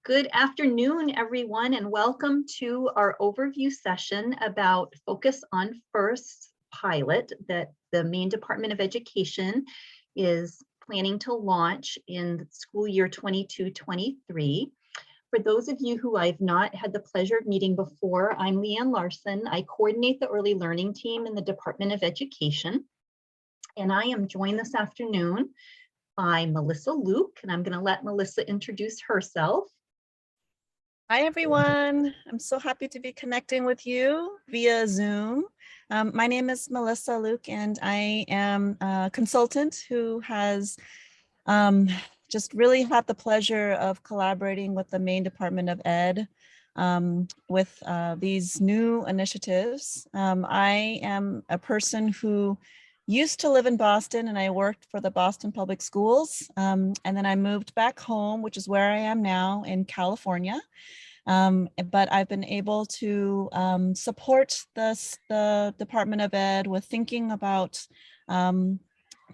Good afternoon, everyone, and welcome to our overview session about Focus on First pilot that the Maine Department of Education is planning to launch in the school year 22-23. For those of you who I've not had the pleasure of meeting before, I'm Leanne Larson. I coordinate the early learning team in the Department of Education, and I am joined this afternoon by Melissa Luke, and I'm going to let Melissa introduce herself. Hi, everyone. I'm so happy to be connecting with you via Zoom. My name is Melissa Luke, and I am a consultant who has just really had the pleasure of collaborating with the Maine Department of Ed with these new initiatives. I am a person who used to live in Boston, and I worked for the Boston Public Schools. And then I moved back home, which is where I am now in California. But I've been able to support the Department of Ed with thinking about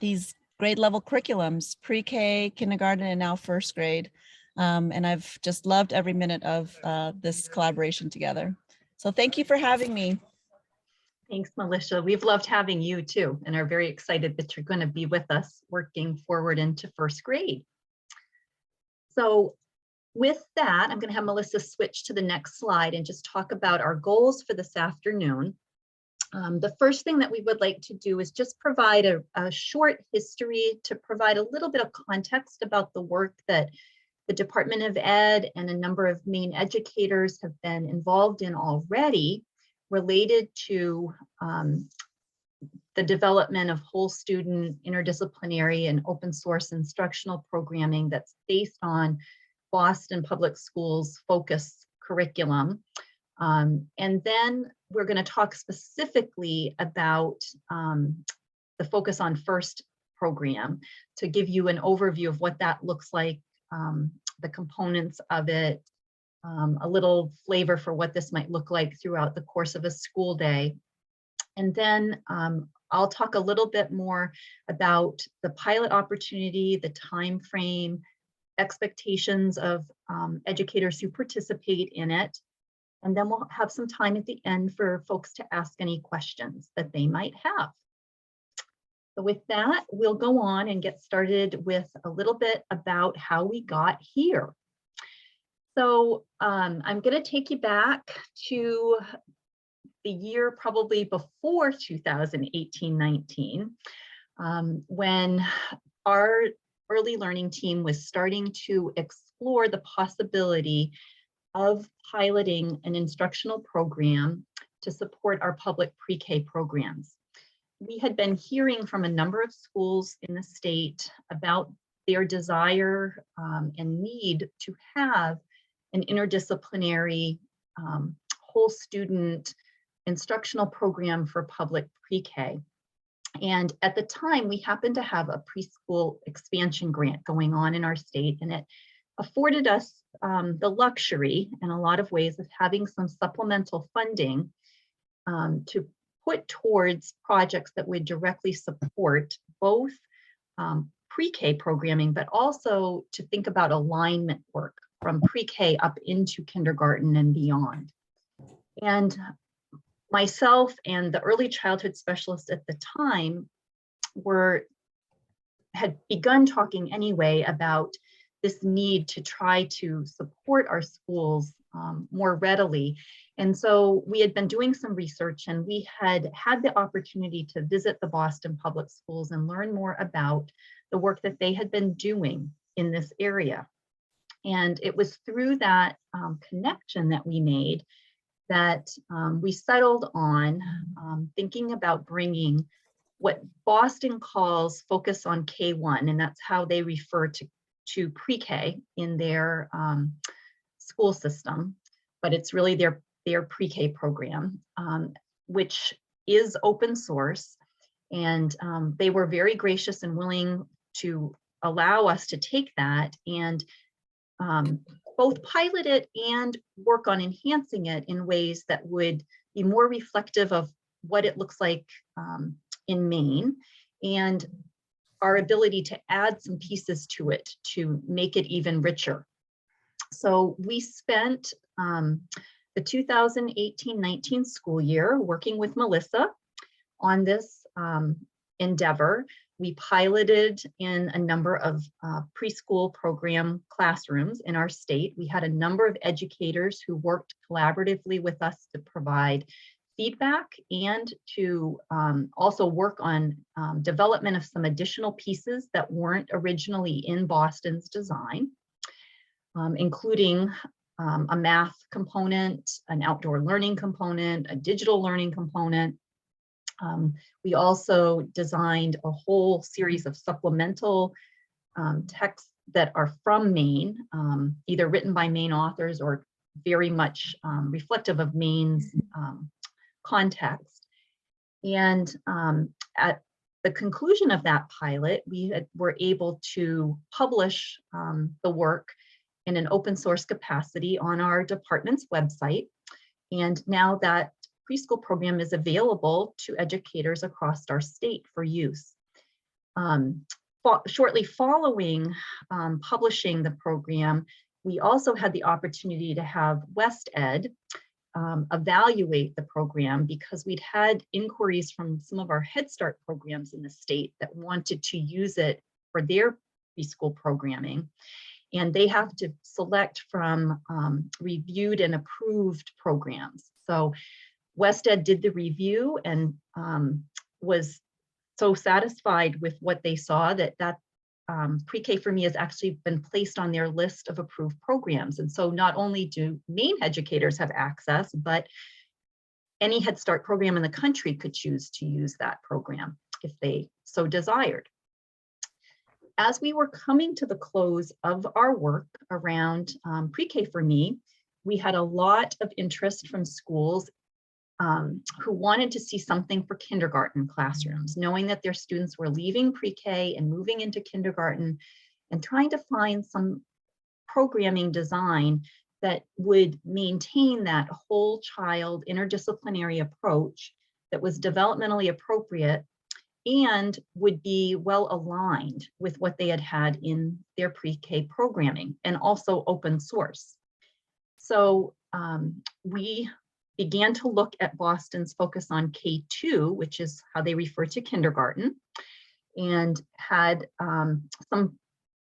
these grade level curriculums, pre-K, kindergarten, and now first grade. And I've just loved every minute of this collaboration together. So thank you for having me. Thanks, Melissa. We've loved having you too, and are very excited that you're going to be with us working forward into first grade. So with that, I'm going to have Melissa switch to the next slide and just talk about our goals for this afternoon. The first thing that we would like to do is just provide a short history to provide a little bit of context about the work that the Department of Ed and a number of Maine educators have been involved in already related to the development of whole student, interdisciplinary, and open source instructional programming that's based on Boston Public Schools focus curriculum. And then we're going to talk specifically about the Focus on First program to give you an overview of what that looks like, the components of it, a little flavor for what this might look like throughout the course of a school day. And then I'll talk a little bit more about the pilot opportunity, the time frame, expectations of educators who participate in it. And then we'll have some time at the end for folks to ask any questions that they might have. So with that, we'll go on and get started with a little bit about how we got here. So I'm going to take you back to the year probably before 2018-19, when our early learning team was starting to explore the possibility of piloting an instructional program to support our public pre-K programs. We had been hearing from a number of schools in the state about their desire and need to have an interdisciplinary whole student instructional program for public pre-K. And at the time, we happened to have a preschool expansion grant going on in our state, and it afforded us the luxury in a lot of ways of having some supplemental funding to put towards projects that would directly support both pre-K programming, but also to think about alignment work from pre-K up into kindergarten and beyond. And myself and the early childhood specialist at the time had begun talking anyway about this need to try to support our schools more readily. And so we had been doing some research, and we had had the opportunity to visit the Boston Public Schools and learn more about the work that they had been doing in this area. And it was through that connection that we made that we settled on thinking about bringing what Boston calls Focus on K1, and that's how they refer to pre-K in their school system, but it's really their pre-K program, which is open source. And they were very gracious and willing to allow us to take that and both pilot it and work on enhancing it in ways that would be more reflective of what it looks like in Maine, and our ability to add some pieces to it to make it even richer. So we spent the 2018-19 school year working with Melissa on this endeavor. We piloted in a number of preschool program classrooms in our state. We had a number of educators who worked collaboratively with us to provide feedback and to also work on development of some additional pieces that weren't originally in Boston's design, including a math component, an outdoor learning component, a digital learning component. We also designed a whole series of supplemental texts that are from Maine, either written by Maine authors or very much reflective of Maine's context. And at the conclusion of that pilot, we were able to publish the work in an open source capacity on our department's website. And now that preschool program is available to educators across our state for use. Shortly following publishing the program, we also had the opportunity to have West Ed evaluate the program, because we'd had inquiries from some of our Head Start programs in the state that wanted to use it for their preschool programming. And they have to select from reviewed and approved programs. So West Ed did the review and was so satisfied with what they saw that Pre-K for Me has actually been placed on their list of approved programs. And so not only do Maine educators have access, but any Head Start program in the country could choose to use that program if they so desired. As we were coming to the close of our work around Pre-K for Me, we had a lot of interest from schools who wanted to see something for kindergarten classrooms, knowing that their students were leaving pre-K and moving into kindergarten, and trying to find some programming design that would maintain that whole child interdisciplinary approach that was developmentally appropriate and would be well aligned with what they had had in their pre-K programming, and also open source. So we began to look at Boston's focus on K2, which is how they refer to kindergarten, and had some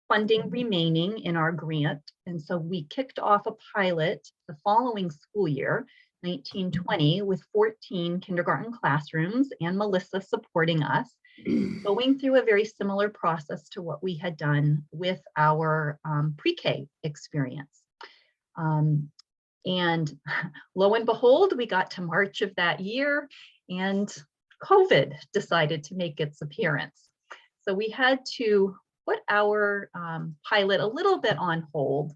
funding remaining in our grant. And so we kicked off a pilot the following school year, 1920, with 14 kindergarten classrooms, and Melissa supporting us, going through a very similar process to what we had done with our pre-K experience. And lo and behold, we got to March of that year and COVID decided to make its appearance. So we had to put our pilot a little bit on hold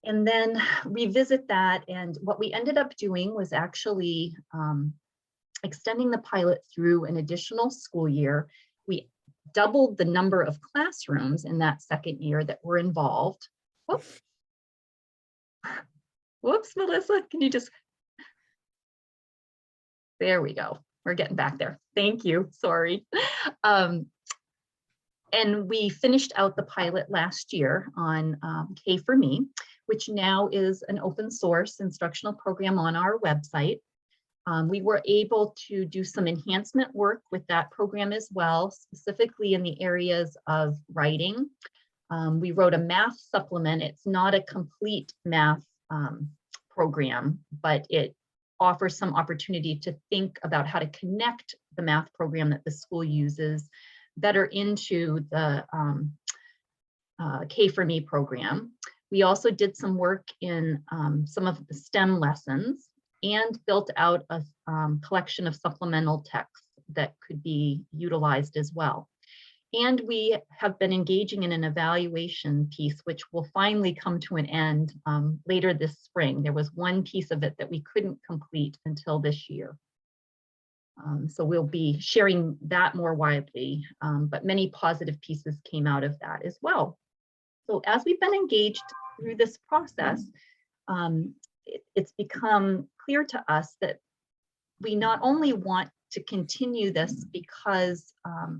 and then revisit that. And what we ended up doing was actually extending the pilot through an additional school year. We doubled the number of classrooms in that second year that were involved. Whoops, Melissa, can you just, there we go. We're getting back there. Thank you, sorry. And we finished out the pilot last year on K for Me, which now is an open source instructional program on our website. We were able to do some enhancement work with that program as well, specifically in the areas of writing. We wrote a math supplement. It's not a complete math program, but it offers some opportunity to think about how to connect the math program that the school uses better into the K for Me program. We also did some work in some of the STEM lessons and built out a collection of supplemental texts that could be utilized as well. And we have been engaging in an evaluation piece, which will finally come to an end later this spring. There was one piece of it that we couldn't complete until this year. So we'll be sharing that more widely, but many positive pieces came out of that as well. So as we've been engaged through this process, it's become clear to us that we not only want to continue this because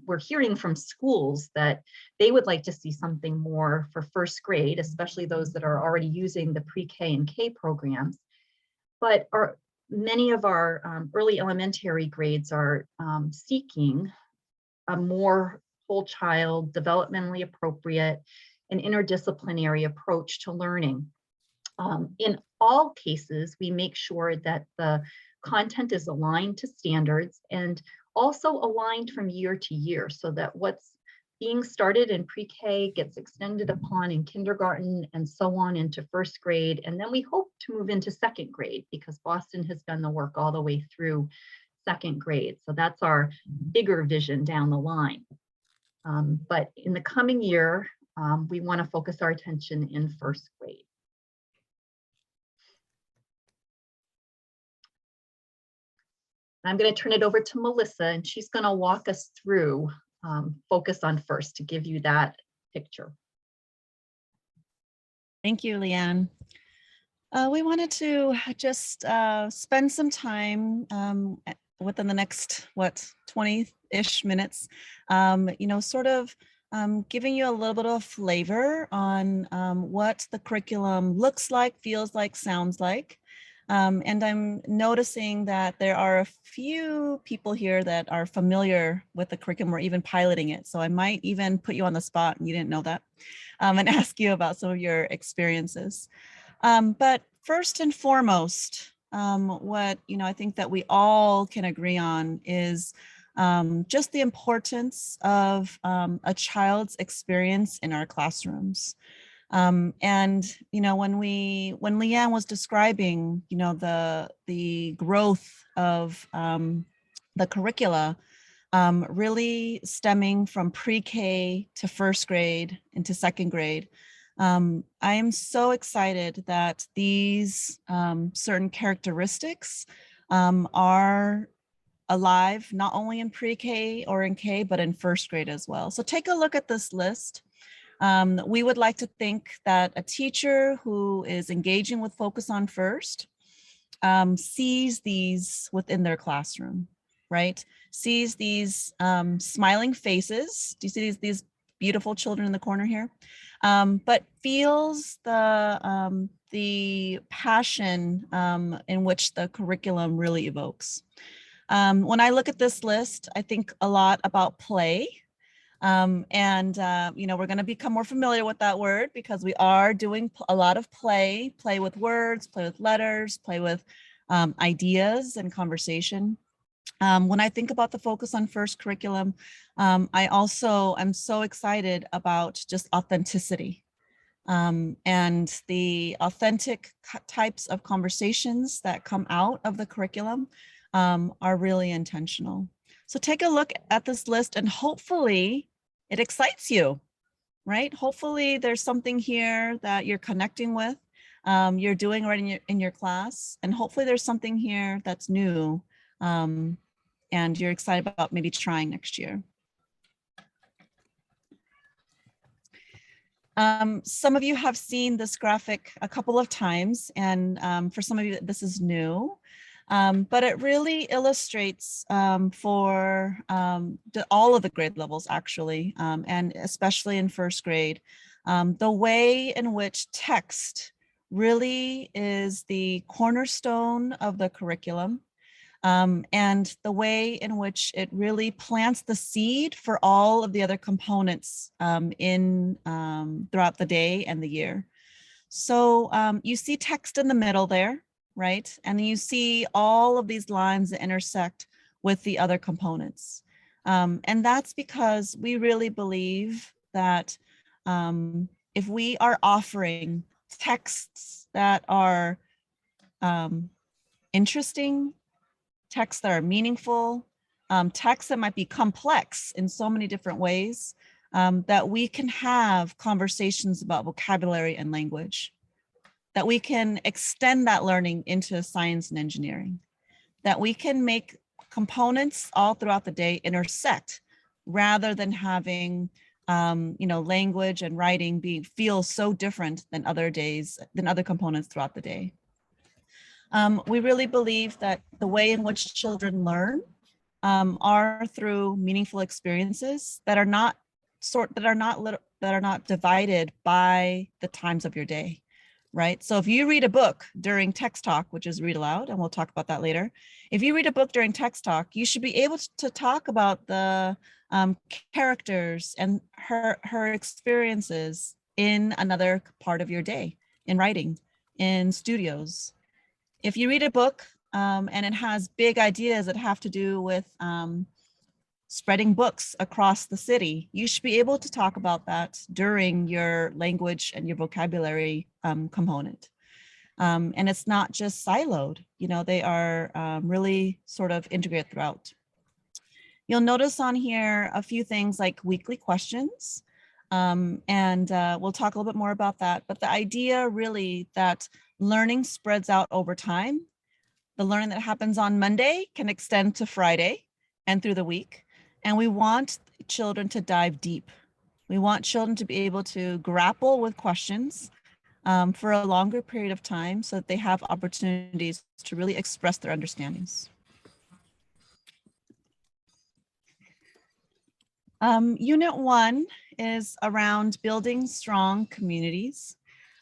we're hearing from schools that they would like to see something more for first grade, especially those that are already using the pre-K and K programs. But many of our early elementary grades are seeking a more whole child, developmentally appropriate, and interdisciplinary approach to learning. In all cases, we make sure that the content is aligned to standards and also aligned from year to year so that what's being started in pre-K gets extended upon in kindergarten and so on into first grade. And then we hope to move into second grade because Boston has done the work all the way through second grade. So that's our bigger vision down the line. But in the coming year, we want to focus our attention in first grade. I'm going to turn it over to Melissa, and she's going to walk us through Focus on First to give you that picture. Thank you, Leanne. We wanted to just spend some time within the next, 20-ish minutes, sort of giving you a little bit of flavor on what the curriculum looks like, feels like, sounds like. And I'm noticing that there are a few people here that are familiar with the curriculum or even piloting it. So I might even put you on the spot and you didn't know that, and ask you about some of your experiences. But first and foremost, what I think that we all can agree on is just the importance of a child's experience in our classrooms. And when Leanne was describing the growth of the curricula, really stemming from pre-K to first grade into second grade, I am so excited that these certain characteristics are alive not only in pre-K or in K, but in first grade as well. So take a look at this list. We would like to think that a teacher who is engaging with Focus on First sees these within their classroom, right? Sees these smiling faces. Do you see these beautiful children in the corner here? But feels the passion in which the curriculum really evokes. When I look at this list, I think a lot about play. We're going to become more familiar with that word because we are doing a lot of play with words, play with letters, play with ideas and conversation. When I think about the Focus on First curriculum, I also am so excited about just authenticity and the authentic types of conversations that come out of the curriculum are really intentional. So take a look at this list and hopefully it excites you, right? Hopefully there's something here that you're connecting with, you're doing right in your class, and hopefully there's something here that's new and you're excited about maybe trying next year. Some of you have seen this graphic a couple of times, and for some of you this is new. But it really illustrates for all of the grade levels actually, and especially in first grade, the way in which text really is the cornerstone of the curriculum, and the way in which it really plants the seed for all of the other components throughout the day and the year. So you see text in the middle there, right? And you see all of these lines that intersect with the other components. And that's because we really believe that if we are offering texts that are interesting, texts that are meaningful, texts that might be complex in so many different ways, that we can have conversations about vocabulary and language, that we can extend that learning into science and engineering, that we can make components all throughout the day intersect rather than having language and writing feel so different than other components throughout the day. We really believe that the way in which children learn are through meaningful experiences that are not divided by the times of your day, right? So if you read a book during text talk, which is read aloud, and we'll talk about that later. If you read a book during text talk, you should be able to talk about the characters and her experiences in another part of your day, in writing, in studios. If you read a book and it has big ideas that have to do with spreading books across the city, you should be able to talk about that during your language and your vocabulary component. And it's not just siloed, you know, they are really sort of integrated throughout. You'll notice on here a few things like weekly questions, and we'll talk a little bit more about that. But the idea really that learning spreads out over time. The learning that happens on Monday can extend to Friday and through the week. And we want children to dive deep. We want children to be able to grapple with questions for a longer period of time so that they have opportunities to really express their understandings. Unit 1 is around building strong communities.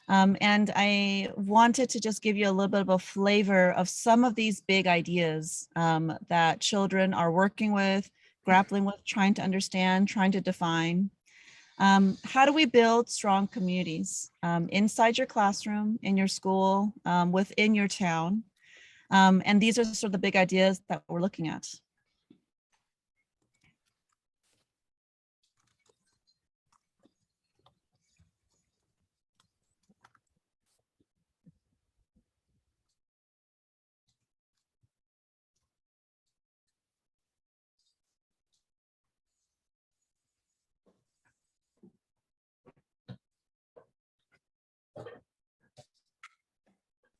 And I wanted to just give you a little bit of a flavor of some of these big ideas that children are working with, grappling with, trying to understand, trying to define. How do we build strong communities inside your classroom, in your school, within your town? And these are sort of the big ideas that we're looking at.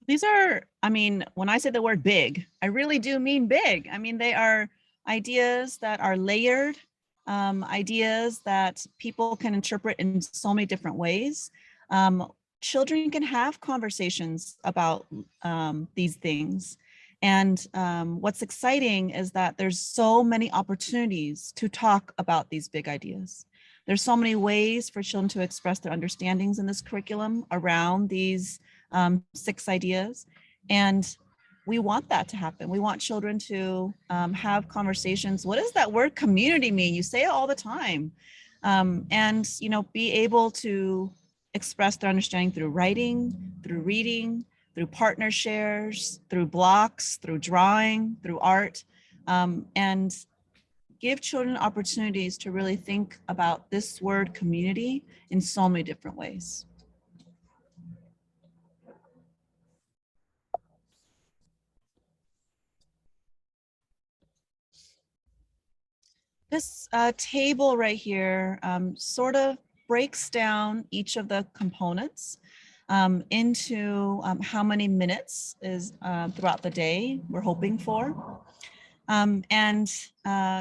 These are, I mean, when I say the word big, I really do mean big. I mean, they are ideas that are layered, ideas that people can interpret in so many different ways. Children can have conversations about these things. And what's exciting is that there's so many opportunities to talk about these big ideas. There's so many ways for children to express their understandings in this curriculum around these 6 ideas. And we want that to happen. We want children to have conversations. What does that word community mean? You say it all the time. And, you know, be able to express their understanding through writing, through reading, through partner shares, through blocks, through drawing, through art, and give children opportunities to really think about this word community in so many different ways. This table right here sort of breaks down each of the components into how many minutes is throughout the day we're hoping for. And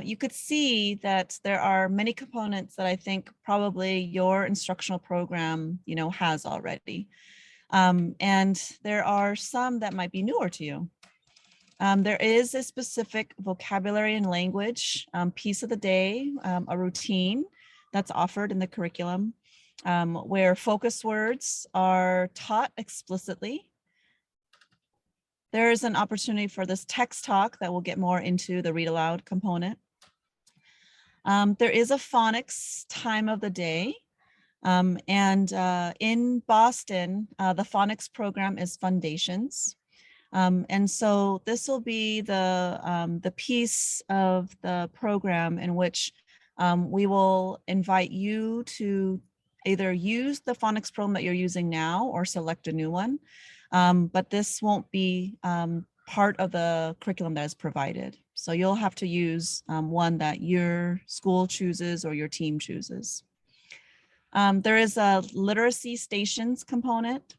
you could see that there are many components that I think probably your instructional program, you know, has already. And there are some that might be newer to you. There is a specific vocabulary and language piece of the day, a routine that's offered in the curriculum, where focus words are taught explicitly. There is an opportunity for this text talk that will get more into the read aloud component. There is a phonics time of the day. And in Boston, the phonics program is Foundations. And so this will be the piece of the program in which we will invite you to either use the phonics program that you're using now or select a new one. But this won't be part of the curriculum that is provided. So you'll have to use one that your school chooses or your team chooses. There is a literacy stations component,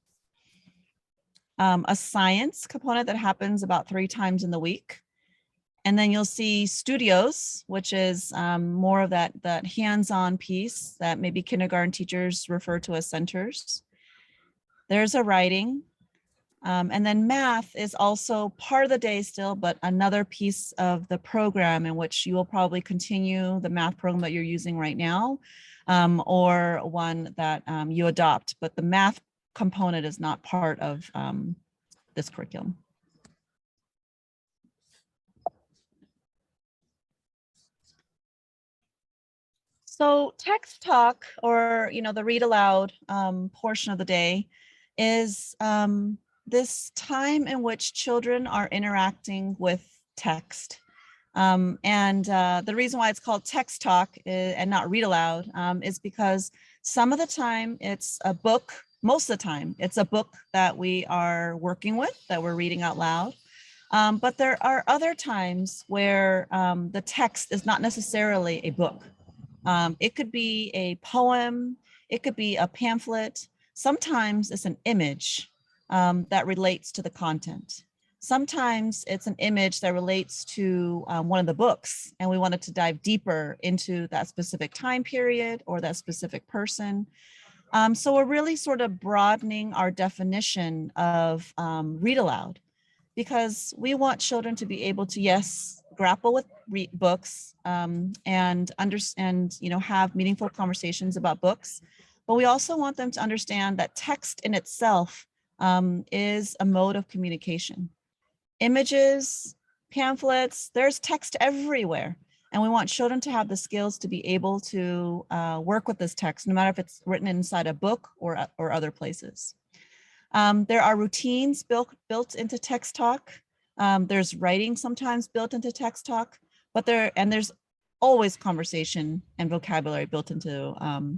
a science component that happens about 3 times in the week. And then you'll see studios, which is more of that hands-on piece that maybe kindergarten teachers refer to as centers. There's a writing. And then math is also part of the day still, but another piece of the program in which you will probably continue the math program that you're using right now, or one that you adopt, but the math component is not part of this curriculum. So text talk, or the read aloud portion of the day, is this time in which children are interacting with text. And the reason why it's called text talk and not read aloud is because some of the time it's a book, most of the time it's a book that we are working with, that we're reading out loud. But there are other times where the text is not necessarily a book. It could be a poem, it could be a pamphlet. Sometimes it's an image that relates to the content. Sometimes it's an image that relates to one of the books, and we wanted to dive deeper into that specific time period or that specific person. So we're really sort of broadening our definition of read aloud, because we want children to be able to, yes, grapple with books and understand, have meaningful conversations about books, but we also want them to understand that text in itself is a mode of communication. Images, pamphlets, there's text everywhere. And we want children to have the skills to be able to work with this text, no matter if it's written inside a book or other places. There are routines built into text talk. There's writing sometimes built into text talk, but there's always conversation and vocabulary built into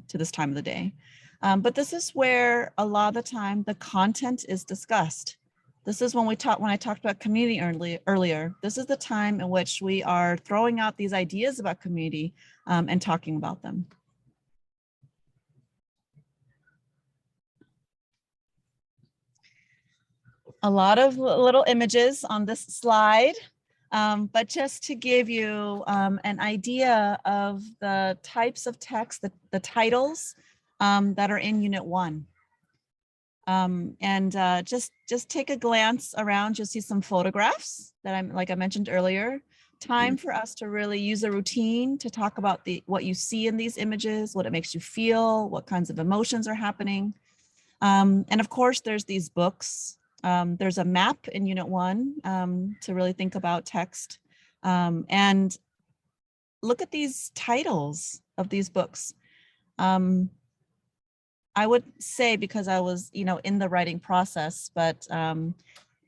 to this time of the day. But this is where a lot of the time the content is discussed. This is when I talked about community earlier. This is the time in which we are throwing out these ideas about community and talking about them. A lot of little images on this slide, but just to give you an idea of the types of text, the titles that are in Unit 1. Just take a glance around, you'll see some photographs that like I mentioned earlier. Time for us to really use a routine to talk about what you see in these images, what it makes you feel, what kinds of emotions are happening. And of course, there's these books. There's a map in Unit 1 to really think about text. And look at these titles of these books. I would say, because I was, in the writing process, but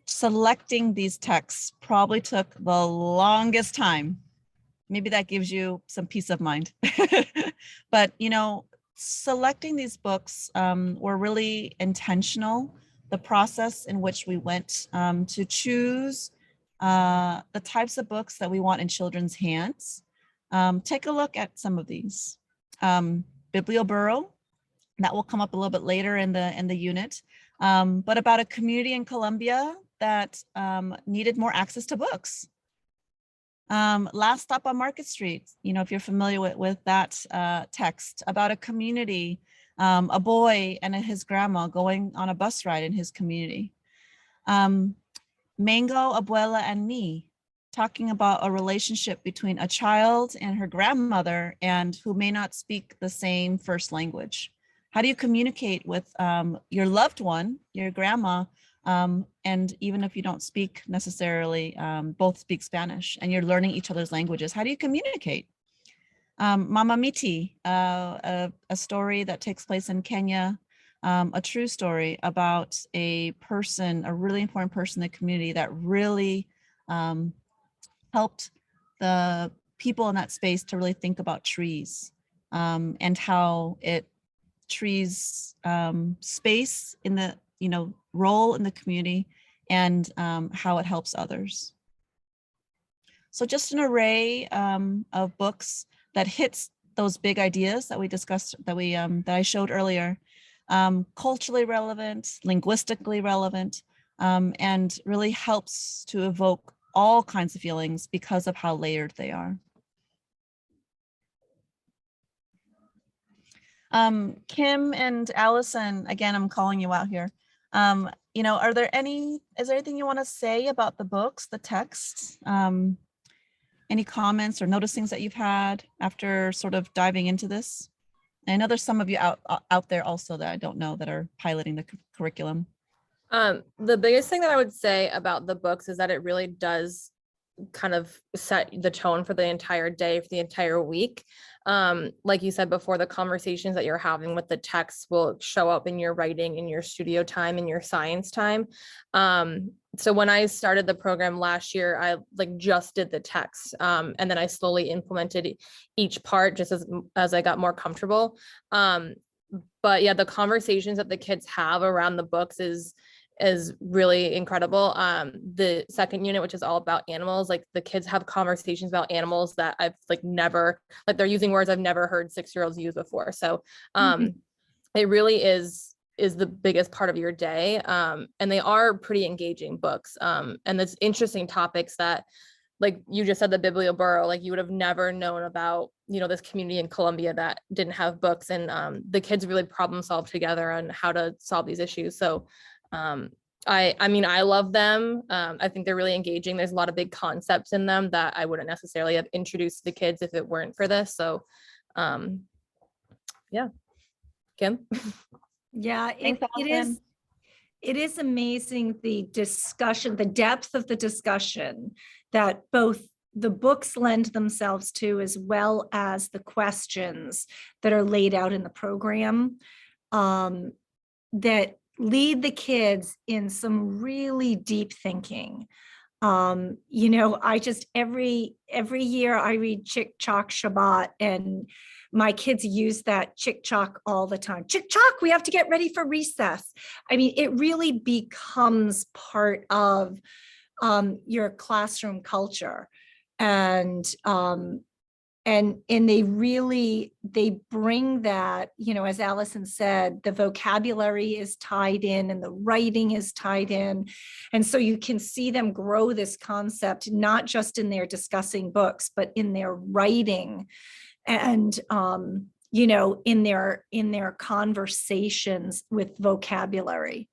selecting these texts probably took the longest time. Maybe that gives you some peace of mind. But, selecting these books were really intentional. The process in which we went to choose the types of books that we want in children's hands. Take a look at some of these. Biblioburo, that will come up a little bit later in the unit, but about a community in Colombia that needed more access to books. Last Stop on Market Street, if you're familiar with that text, about a community, a boy and his grandma going on a bus ride in his community. Mango, Abuela, and Me, talking about a relationship between a child and her grandmother, and who may not speak the same first language. How do you communicate with your loved one, your grandma, and even if you don't speak necessarily, both speak Spanish and you're learning each other's languages, how do you communicate? Mama Miti, a story that takes place in Kenya, a true story about a person, a really important person in the community that really helped the people in that space to really think about trees and how trees space in the role in the community, and how it helps others. So just an array of books that hits those big ideas that we discussed, that I showed earlier, culturally relevant, linguistically relevant, and really helps to evoke all kinds of feelings because of how layered they are. Kim and Allison, again, I'm calling you out here. Is there anything you want to say about the books, the texts? Any comments or noticings that you've had after sort of diving into this? I know there's some of you out there also that I don't know that are piloting the curriculum. The biggest thing that I would say about the books is that it really does kind of set the tone for the entire day, for the entire week. Like you said before, the conversations that you're having with the text will show up in your writing, in your studio time, in your science time. So when I started the program last year, I just did the text, and then I slowly implemented each part just as I got more comfortable. But yeah, the conversations that the kids have around the books is really incredible. The second unit, which is all about animals, the kids have conversations about animals that I've never, they're using words I've never heard 6-year-olds use before. So it really is the biggest part of your day. And they are pretty engaging books. And it's interesting topics that, like you just said, the Biblioboro, you would have never known about, this community in Colombia that didn't have books, and the kids really problem solve together on how to solve these issues. So I love them. I think they're really engaging. There's a lot of big concepts in them that I wouldn't necessarily have introduced to the kids if it weren't for this. So yeah. Kim? Yeah, Thanks, Allison. it is amazing, the discussion, the depth of the discussion that both the books lend themselves to, as well as the questions that are laid out in the program, that lead the kids in some really deep thinking. I just every year I read Chick Chalk Shabbat, and my kids use that Chick Chalk all the time. Chick Chalk, we have to get ready for recess. I mean, it really becomes part of your classroom culture, and they bring that, as Allison said, the vocabulary is tied in and the writing is tied in. And so you can see them grow this concept, not just in their discussing books, but in their writing and, in their conversations with vocabulary.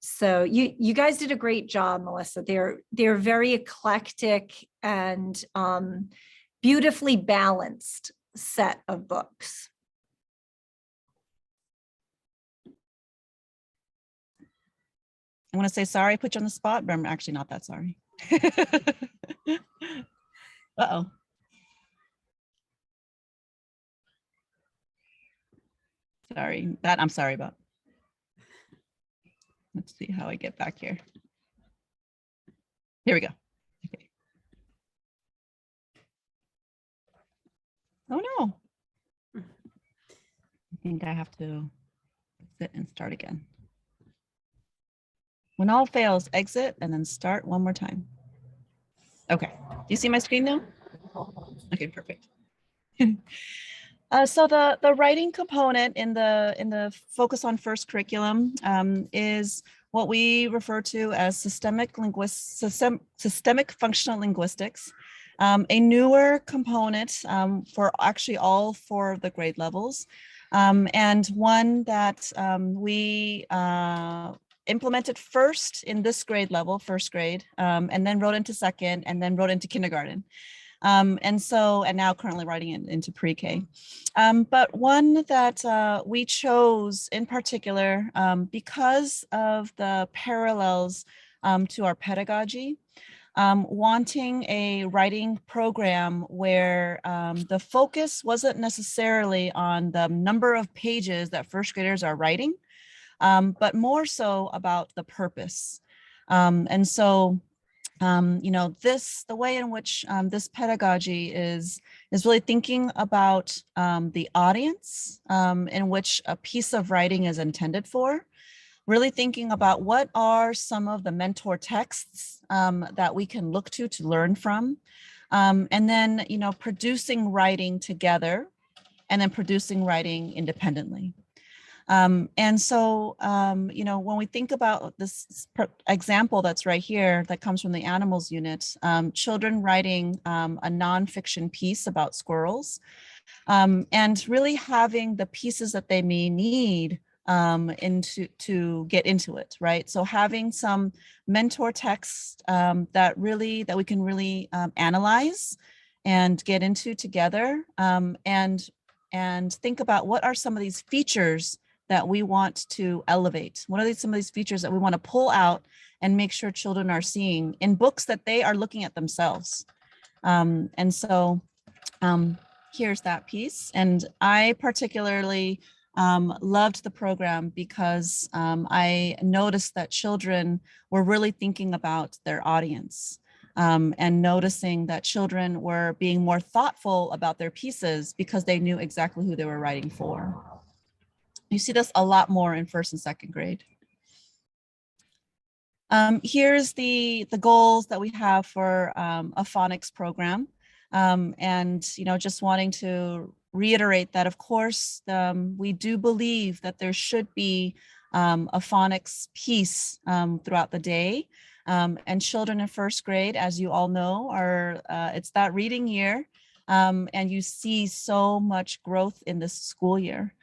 So you guys did a great job, Melissa. They're very eclectic and beautifully balanced set of books. I want to say sorry, put you on the spot, but I'm actually not that sorry. Uh-oh. Sorry, that I'm sorry about. Let's see how I get back here. Here we go. Okay. Oh no. I think I have to exit and start again. When all fails, exit and then start one more time. Okay. Do you see my screen now? Okay, perfect. So the writing component in the focus on first curriculum is what we refer to as systemic functional linguistics, a newer component for actually all 4 of the grade levels, and one that we implemented first in this grade level, first grade, and then wrote into second, and then wrote into kindergarten. And now currently writing it into pre-K. But one that we chose in particular because of the parallels to our pedagogy, wanting a writing program where the focus wasn't necessarily on the number of pages that first graders are writing, but more so about the purpose. The way in which this pedagogy is really thinking about the audience in which a piece of writing is intended for, really thinking about what are some of the mentor texts that we can look to learn from, and then, producing writing together and then producing writing independently. When we think about this example that's right here, that comes from the animals unit, children writing a nonfiction piece about squirrels, and really having the pieces that they may need to get into it, right? So having some mentor text that we can really analyze and get into together, and think about what are some of these features that we want to elevate. What are some of these features that we want to pull out and make sure children are seeing in books that they are looking at themselves? And so here's that piece. And I particularly loved the program because I noticed that children were really thinking about their audience, and noticing that children were being more thoughtful about their pieces because they knew exactly who they were writing for. You see this a lot more in first and second grade. Here's the goals that we have for a phonics program. And, just wanting to reiterate that, of course, we do believe that there should be a phonics piece throughout the day. And children in first grade, as you all know, it's that reading year. And you see so much growth in this school year.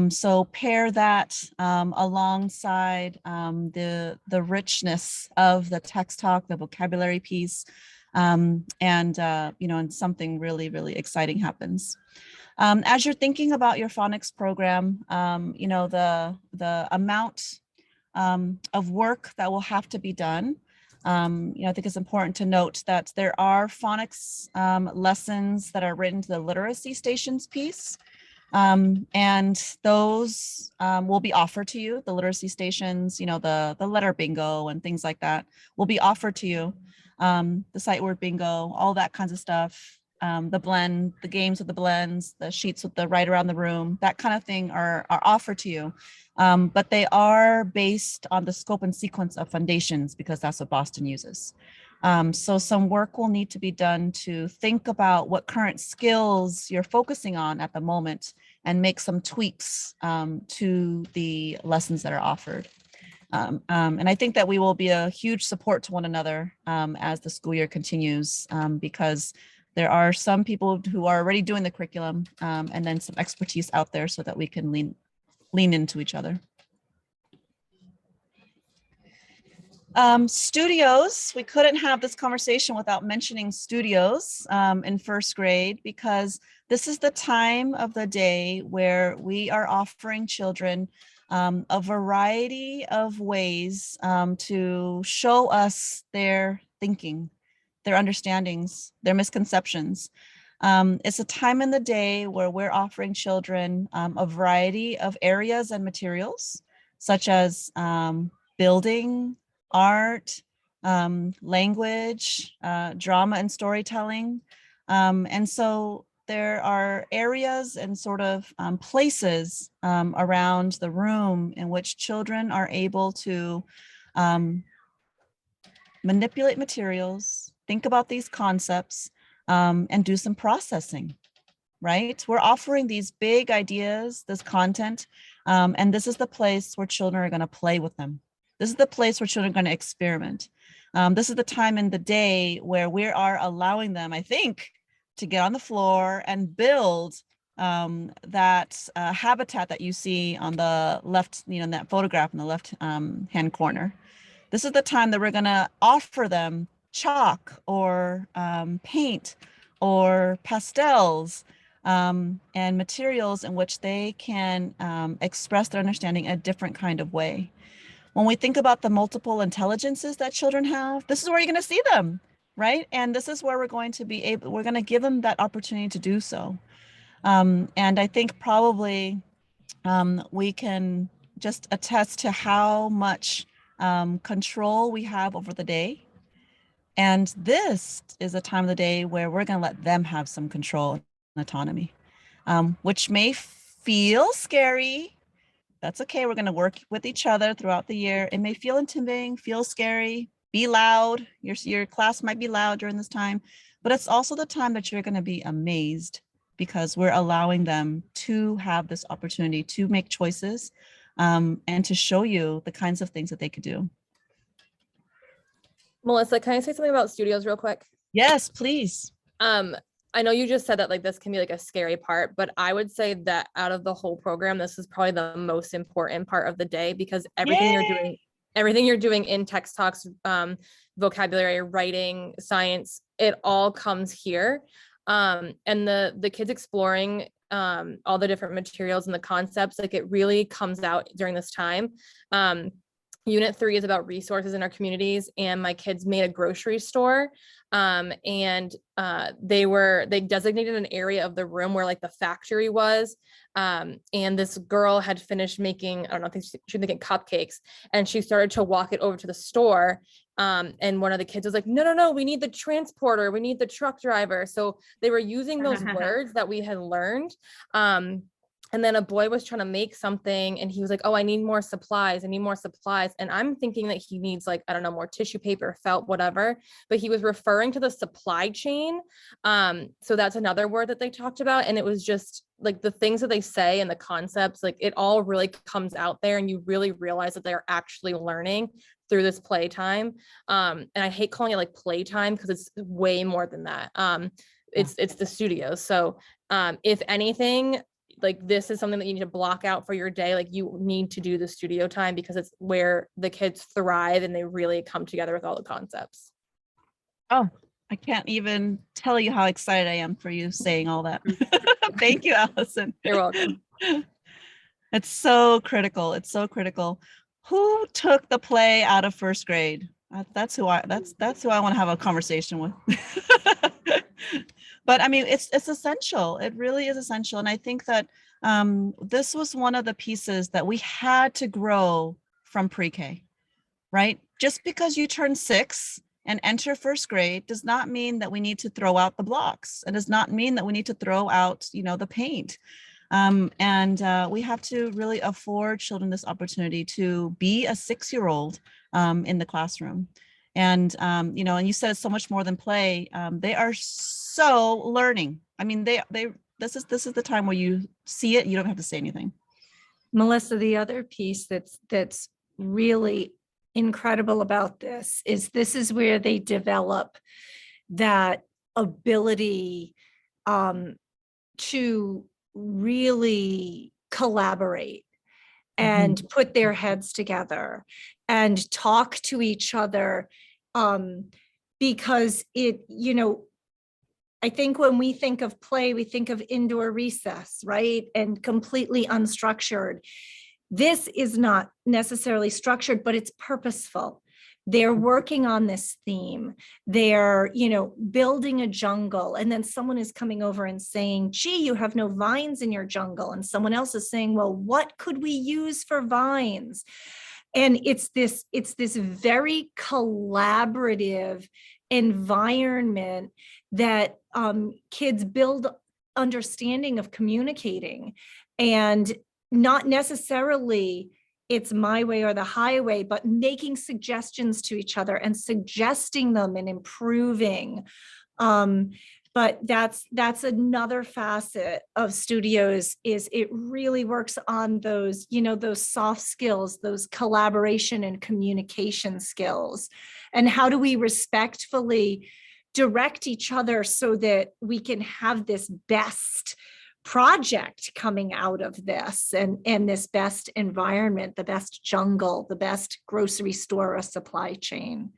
So pair that alongside the richness of the text talk, the vocabulary piece, and something really, really exciting happens. As you're thinking about your phonics program, the amount of work that will have to be done. I think it's important to note that there are phonics lessons that are written to the literacy stations piece. And those will be offered to you. The literacy stations, the letter bingo and things like that will be offered to you. The sight word bingo, all that kinds of stuff. The blend, the games with the blends, the sheets with the right around the room, that kind of thing are offered to you. But they are based on the scope and sequence of foundations because that's what Boston uses. So some work will need to be done to think about what current skills you're focusing on at the moment and make some tweaks to the lessons that are offered. And I think that we will be a huge support to one another as the school year continues, because there are some people who are already doing the curriculum and then some expertise out there so that we can lean into each other. Studios, we couldn't have this conversation without mentioning studios in first grade, because this is the time of the day where we are offering children a variety of ways to show us their thinking, their understandings, their misconceptions. It's a time in the day where we're offering children a variety of areas and materials, such as building, art, language, drama and storytelling. And so there are areas and sort of places around the room in which children are able to manipulate materials, think about these concepts, and do some processing, right? We're offering these big ideas, this content, and this is the place where children are going to play with them. This is the place where children are going to experiment. This is the time in the day where we are allowing them, I think, to get on the floor and build that habitat that you see on the left, in that photograph in the left hand corner. This is the time that we're going to offer them chalk or paint or pastels and materials in which they can express their understanding a different kind of way. When we think about the multiple intelligences that children have, this is where you're going to see them, right? And this is where we're going to we're going to give them that opportunity to do so. And I think probably we can just attest to how much control we have over the day. And this is a time of the day where we're going to let them have some control and autonomy, which may feel scary. That's okay. We're going to work with each other throughout the year. It may feel intimidating, feel scary, be loud. Your class might be loud during this time, but it's also the time that you're going to be amazed because we're allowing them to have this opportunity to make choices and to show you the kinds of things that they could do. Melissa, can I say something about studios real quick? Yes, please. I know you just said that like this can be like a scary part, but I would say that out of the whole program, this is probably the most important part of the day, because everything you're doing in text talks, vocabulary, writing, science, it all comes here. And the kids exploring all the different materials and the concepts, like it really comes out during this time. Unit 3 is about resources in our communities, and my kids made a grocery store. And they designated an area of the room where like the factory was. And this girl had finished making, I don't know, I think she was making cupcakes, and she started to walk it over to the store. And one of the kids was like, no, we need the transporter, we need the truck driver. So they were using those words that we had learned. And then a boy was trying to make something, and he was like, oh, I need more supplies. And I'm thinking that he needs like, I don't know, more tissue paper, felt, whatever, but he was referring to the supply chain. So that's another word that they talked about. And it was just like the things that they say and the concepts, like it all really comes out there, and you really realize that they're actually learning through this playtime. And I hate calling it like playtime because it's way more than that. It's the studio. So if anything, like this is something that you need to block out for your day. Like you need to do the studio time, because it's where the kids thrive and they really come together with all the concepts. Oh, I can't even tell you how excited I am for you saying all that. Thank you, Allison. You're welcome. It's so critical. It's so critical. Who took the play out of first grade? That's who I want to have a conversation with. But I mean, it's essential. It really is essential. And I think that this was one of the pieces that we had to grow from pre-K, right? Just because you turn 6 and enter first grade does not mean that we need to throw out the blocks. It does not mean that we need to throw out, the paint. And we have to really afford children this opportunity to be a 6-year-old in the classroom. And, and you said it's so much more than play. They are so learning. I mean, this is the time where you see it, you don't have to say anything. Melissa, the other piece that's really incredible about this is where they develop that ability to really collaborate and put their heads together and talk to each other, because I think when we think of play, we think of indoor recess, right? And completely unstructured. This is not necessarily structured, but it's purposeful. They're working on this theme. They're, building a jungle. And then someone is coming over and saying, gee, you have no vines in your jungle. And someone else is saying, well, what could we use for vines? And it's this very collaborative environment that kids build understanding of communicating, and not necessarily it's my way or the highway, but making suggestions to each other and suggesting them and improving. But that's another facet of studios, is it really works on those, those soft skills, those collaboration and communication skills. And how do we respectfully direct each other so that we can have this best project coming out of this, and this best environment, the best jungle, the best grocery store or supply chain.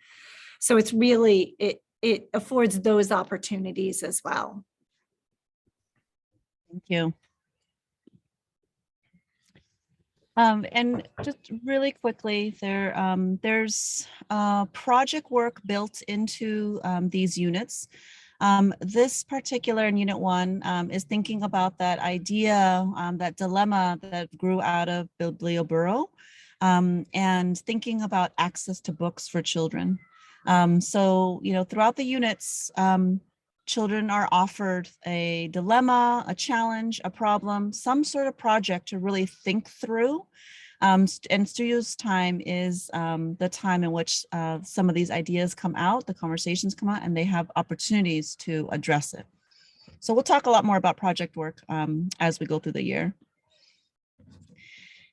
So it's really, it affords those opportunities as well. Thank you. And just really quickly, there's project work built into these units. This particular in Unit 1 is thinking about that idea, that dilemma that grew out of Biblioburo, and thinking about access to books for children. So, throughout the units, children are offered a dilemma, a challenge, a problem, some sort of project to really think through. And studios time is the time in which some of these ideas come out, the conversations come out, and they have opportunities to address it. So we'll talk a lot more about project work as we go through the year.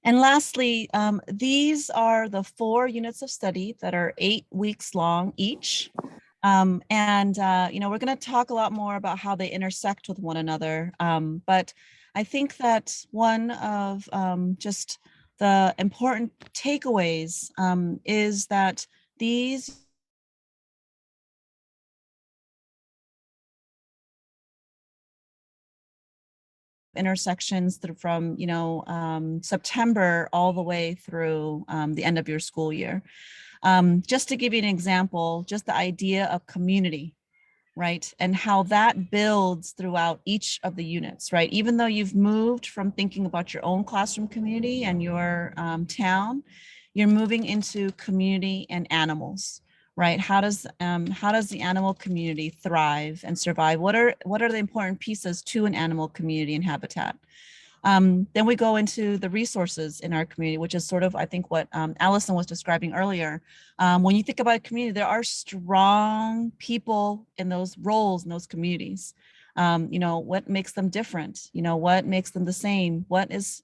And lastly, these are the 4 units of study that are 8 weeks long each. We're going to talk a lot more about how they intersect with one another. But I think that one of just the important takeaways is that these intersections from September all the way through the end of your school year. Just to give you an example, just the idea of community, right? And how that builds throughout each of the units, right? Even though you've moved from thinking about your own classroom community and your town, you're moving into community and animals, right? How does the animal community thrive and survive? What are the important pieces to an animal community and habitat? Then we go into the resources in our community, which is sort of, I think, what Allison was describing earlier. When you think about a community, there are strong people in those roles in those communities. What makes them different? What makes them the same? What is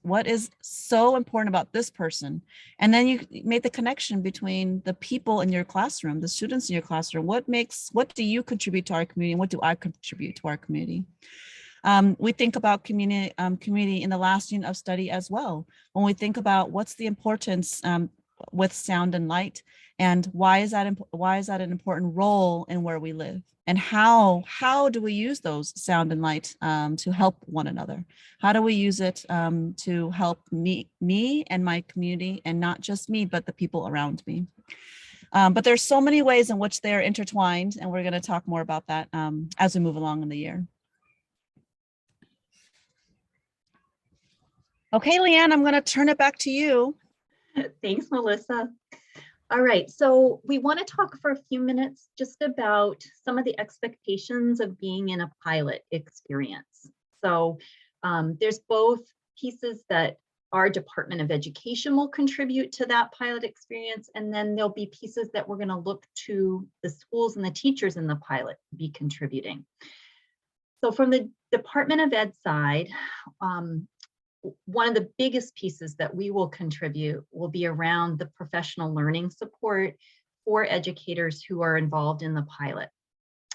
so important about this person? And then you made the connection between the people in your classroom, the students in your classroom. What do you contribute to our community? And what do I contribute to our community? We think about community in the last unit of study as well. When we think about what's the importance with sound and light, and why is that an important role in where we live, and how do we use those sound and light to help one another? How do we use it to help me and my community, and not just me, but the people around me? But there's so many ways in which they're intertwined, and we're going to talk more about that as we move along in the year. Okay, Leanne, I'm going to turn it back to you. Thanks, Melissa. All right, so we want to talk for a few minutes just about some of the expectations of being in a pilot experience. So there's both pieces that our Department of Education will contribute to that pilot experience, and then there'll be pieces that we're going to look to the schools and the teachers in the pilot to be contributing. So from the Department of Ed side, one of the biggest pieces that we will contribute will be around the professional learning support for educators who are involved in the pilot.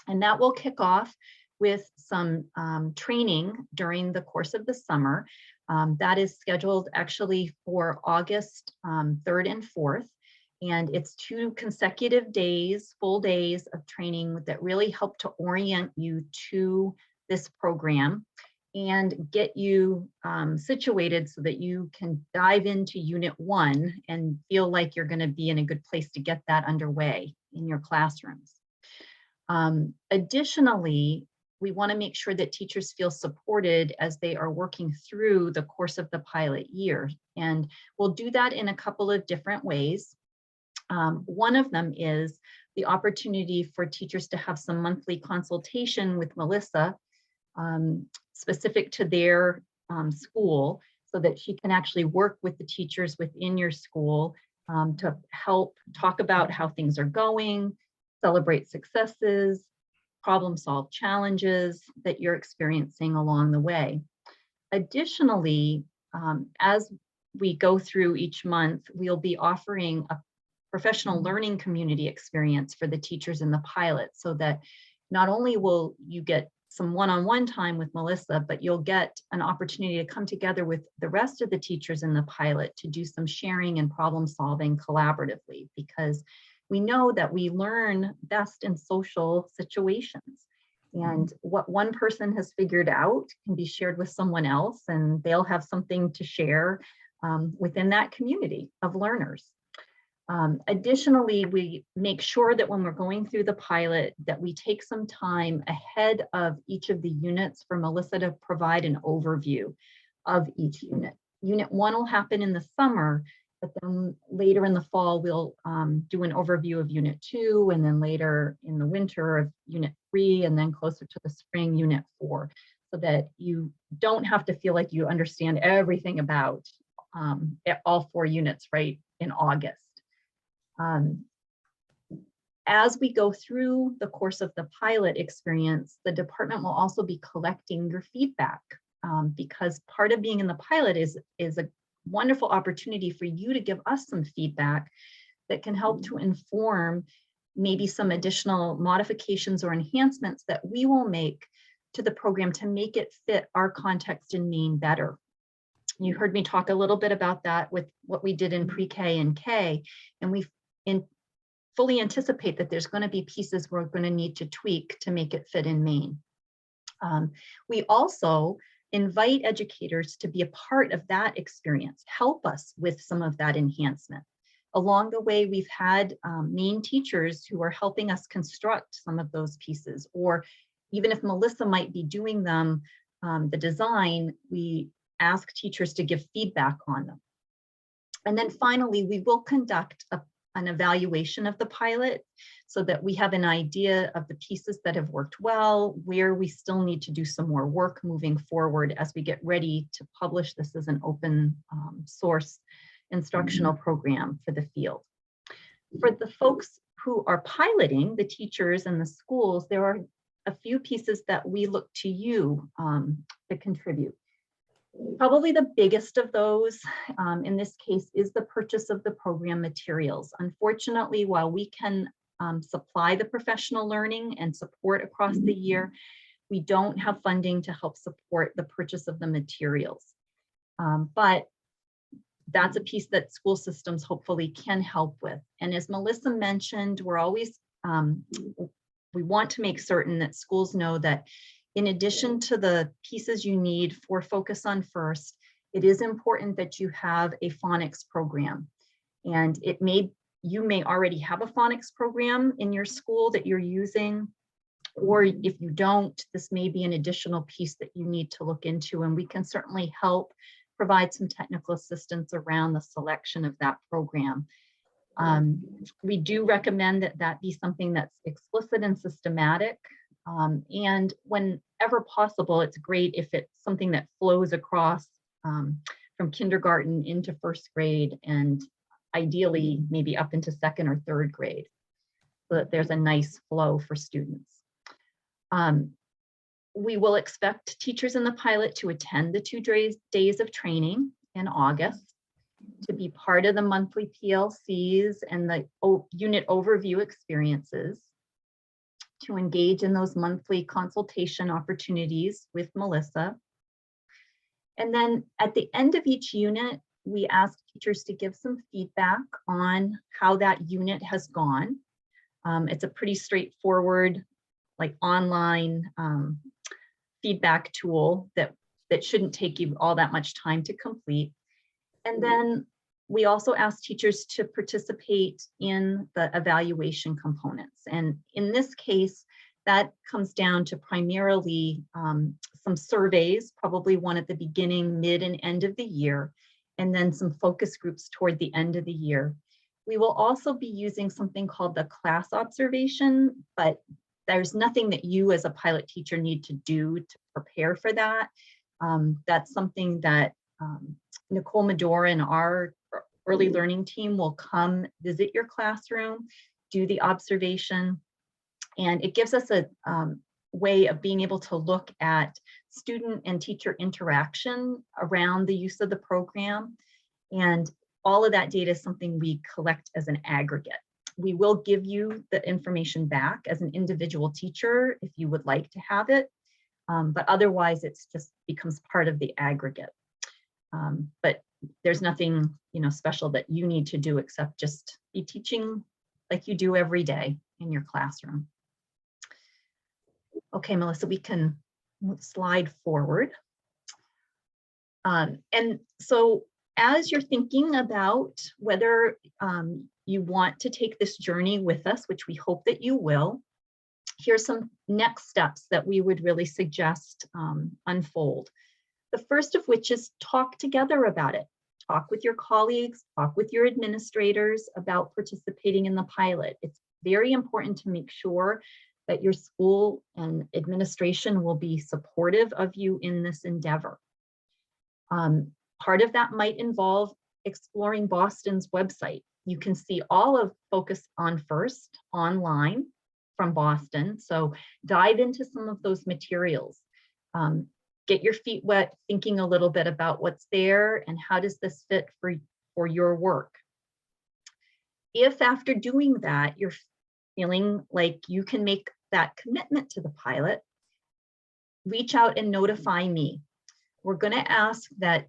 And that will kick off with some training during the course of the summer. That is scheduled actually for August 3rd and 4th. And it's 2 consecutive days, full days of training that really help to orient you to this program and get you situated so that you can dive into Unit 1 and feel like you're going to be in a good place to get that underway in your classrooms. Additionally, we want to make sure that teachers feel supported as they are working through the course of the pilot year. And we'll do that in a couple of different ways. One of them is the opportunity for teachers to have some monthly consultation with Melissa specific to their school, so that she can actually work with the teachers within your school to help talk about how things are going, celebrate successes, problem solve challenges that you're experiencing along the way. Additionally, as we go through each month, we'll be offering a professional learning community experience for the teachers in the pilot, so that not only will you get some one-on-one time with Melissa, but you'll get an opportunity to come together with the rest of the teachers in the pilot to do some sharing and problem solving collaboratively, because we know that we learn best in social situations. And what one person has figured out can be shared with someone else, and they'll have something to share within that community of learners. Additionally, we make sure that when we're going through the pilot that we take some time ahead of each of the units for Melissa to provide an overview of each unit. Unit 1 will happen in the summer, but then later in the fall, we'll do an overview of Unit 2, and then later in the winter of Unit 3, and then closer to the spring, Unit 4, so that you don't have to feel like you understand everything about all 4 units right in August. As we go through the course of the pilot experience, the department will also be collecting your feedback, because part of being in the pilot is a wonderful opportunity for you to give us some feedback that can help to inform maybe some additional modifications or enhancements that we will make to the program to make it fit our context in Maine better. You heard me talk a little bit about that with what we did in pre-K and K, and we fully anticipate that there's going to be pieces we're going to need to tweak to make it fit in Maine. We also invite educators to be a part of that experience, help us with some of that enhancement. Along the way, we've had Maine teachers who are helping us construct some of those pieces, or even if Melissa might be doing them, the design, we ask teachers to give feedback on them. And then finally, we will conduct an evaluation of the pilot so that we have an idea of the pieces that have worked well, where we still need to do some more work moving forward as we get ready to publish this as an open source instructional program for the field. For the folks who are piloting, the teachers and the schools, there are a few pieces that we look to you to contribute. Probably the biggest of those in this case is the purchase of the program materials. Unfortunately, while we can supply the professional learning and support across the year, we don't have funding to help support the purchase of the materials. But that's a piece that school systems hopefully can help with. And as Melissa mentioned, we're always, we want to make certain that schools know that in addition to the pieces you need for Focus on First, it is important that you have a phonics program. And you may already have a phonics program in your school that you're using, or if you don't, this may be an additional piece that you need to look into, and we can certainly help provide some technical assistance around the selection of that program. We do recommend that that be something that's explicit and systematic. And whenever possible, it's great if it's something that flows across from kindergarten into first grade, and ideally maybe up into second or third grade, so that there's a nice flow for students. We will expect teachers in the pilot to attend the 2 days of training in August, to be part of the monthly PLCs and the unit overview experiences, to engage in those monthly consultation opportunities with Melissa. And then at the end of each unit, we ask teachers to give some feedback on how that unit has gone. It's a pretty straightforward, like online feedback tool that shouldn't take you all that much time to complete. And then we also ask teachers to participate in the evaluation components. And in this case, that comes down to primarily some surveys, probably one at the beginning, mid, and end of the year, and then some focus groups toward the end of the year. We will also be using something called the class observation, but there's nothing that you as a pilot teacher need to do to prepare for that. That's something that Nicole Medora and our early learning team will come visit your classroom, do the observation, and it gives us a way of being able to look at student and teacher interaction around the use of the program. And all of that data is something we collect as an aggregate. We will give you the information back as an individual teacher if you would like to have it, but otherwise it's just becomes part of the aggregate. But there's nothing, special that you need to do except just be teaching like you do every day in your classroom. Okay, Melissa, we can slide forward. And so as you're thinking about whether you want to take this journey with us, which we hope that you will, here's some next steps that we would really suggest unfold. The first of which is talk together about it. Talk with your colleagues, talk with your administrators about participating in the pilot. It's very important to make sure that your school and administration will be supportive of you in this endeavor. Part of that might involve exploring Boston's website. You can see all of Focus on First online from Boston. So dive into some of those materials. Get your feet wet, thinking a little bit about what's there and how does this fit for your work. If after doing that, you're feeling like you can make that commitment to the pilot, reach out and notify me. We're going to ask that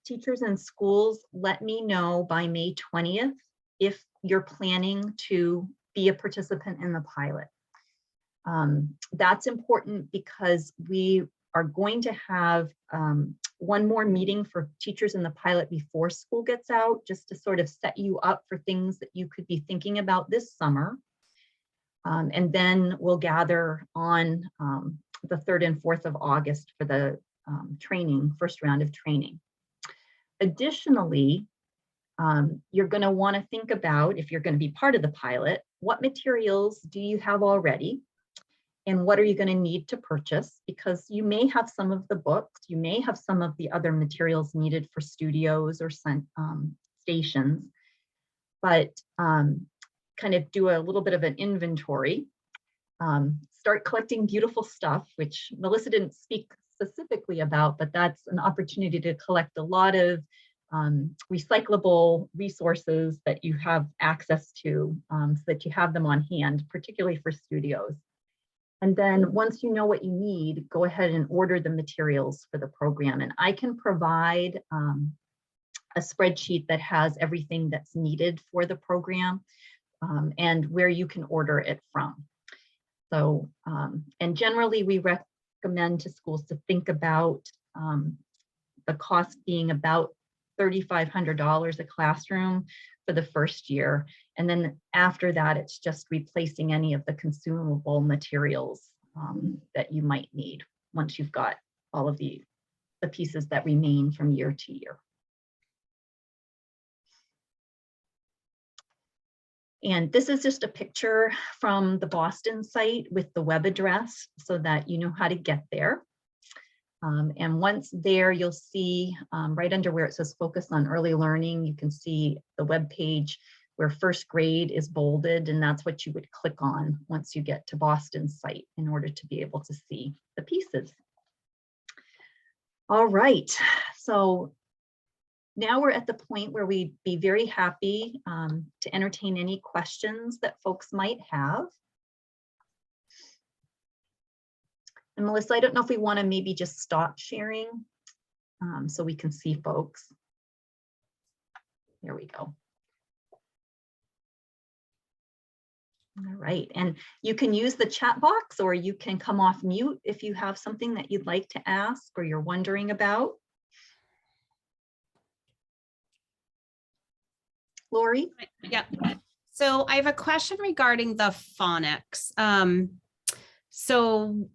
teachers and schools let me know by May 20th if you're planning to be a participant in the pilot. That's important because we are going to have one more meeting for teachers in the pilot before school gets out, just to sort of set you up for things that you could be thinking about this summer. And then we'll gather on the 3rd and 4th of August for the first round of training. Additionally, you're going to want to think about, if you're going to be part of the pilot, what materials do you have already? And what are you going to need to purchase? Because you may have some of the books, you may have some of the other materials needed for studios or stations, but kind of do a little bit of an inventory. Start collecting beautiful stuff, which Melissa didn't speak specifically about, but that's an opportunity to collect a lot of recyclable resources that you have access to, so that you have them on hand, particularly for studios. And then once you know what you need, go ahead and order the materials for the program. And I can provide a spreadsheet that has everything that's needed for the program and where you can order it from. So, and generally we recommend to schools to think about the cost being about $3,500 a classroom for the first year. And then after that, it's just replacing any of the consumable materials that you might need once you've got all of the pieces that remain from year to year. And this is just a picture from the Boston site with the web address so that you know how to get there. And once there, you'll see right under where it says focus on early learning, you can see the web page where first grade is bolded, and that's what you would click on once you get to Boston's site in order to be able to see the pieces. All right, so now we're at the point where we'd be very happy to entertain any questions that folks might have. And Melissa, I don't know if we want to maybe just stop sharing so we can see folks. There we go. All right, and you can use the chat box or you can come off mute if you have something that you'd like to ask or you're wondering about. Lori? Yeah. So I have a question regarding the phonics. So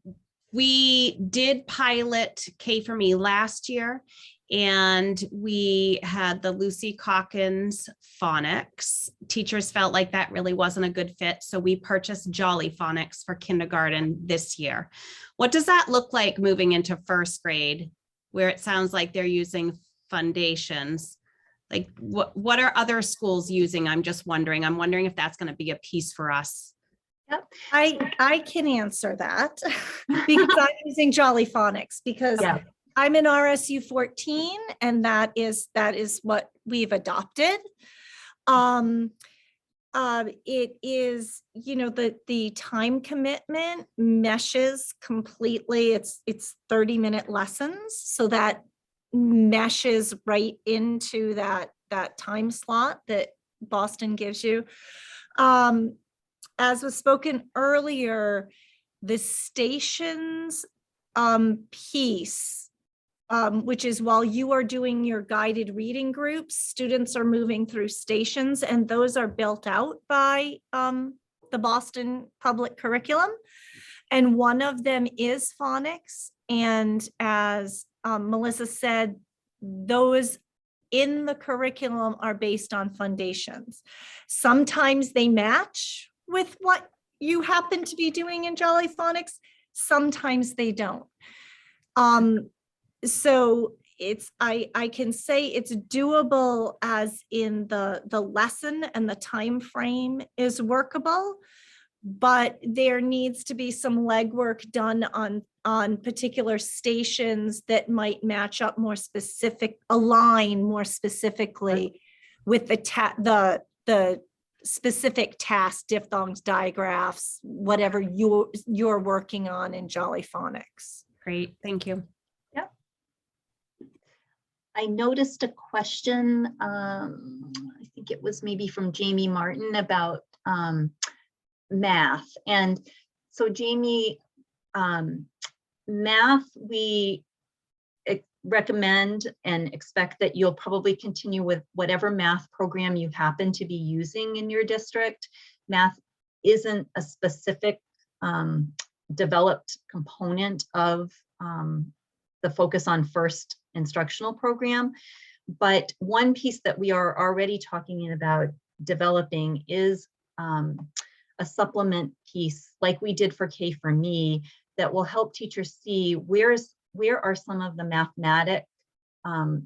we did pilot K for Me last year, and we had the Lucy Calkins phonics. Teachers felt like that really wasn't a good fit, so we purchased Jolly Phonics for kindergarten this year. What does that look like moving into first grade, where it sounds like they're using foundations? Like what are other schools using? I'm just wondering. I'm wondering if that's going to be a piece for us. Yep. I can answer that because I'm using Jolly Phonics because Yeah. I'm in RSU 14 and that is what we've adopted. It is, you know, the time commitment meshes completely. It's 30-minute lessons, so that meshes right into that time slot that Boston gives you. As was spoken earlier, the stations piece, which is while you are doing your guided reading groups, students are moving through stations, and those are built out by the Boston public curriculum. And one of them is phonics. And as Melissa said, those in the curriculum are based on foundations. Sometimes they match with what you happen to be doing in Jolly Phonics. Sometimes they don't. So it's, I can say it's doable as in the lesson and the time frame is workable, but there needs to be some legwork done on particular stations that might match up more specific, align more specifically with the specific tasks, diphthongs, digraphs, whatever you're working on in Jolly Phonics. Great, thank you. I noticed a question, I think it was maybe from Jamie Martin about math. And so Jamie, math, we recommend and expect that you'll probably continue with whatever math program you happen to be using in your district. Math isn't a specific developed component of the Focus on First instructional program. But one piece that we are already talking about developing is a supplement piece like we did for K for Me that will help teachers see where are some of the mathematic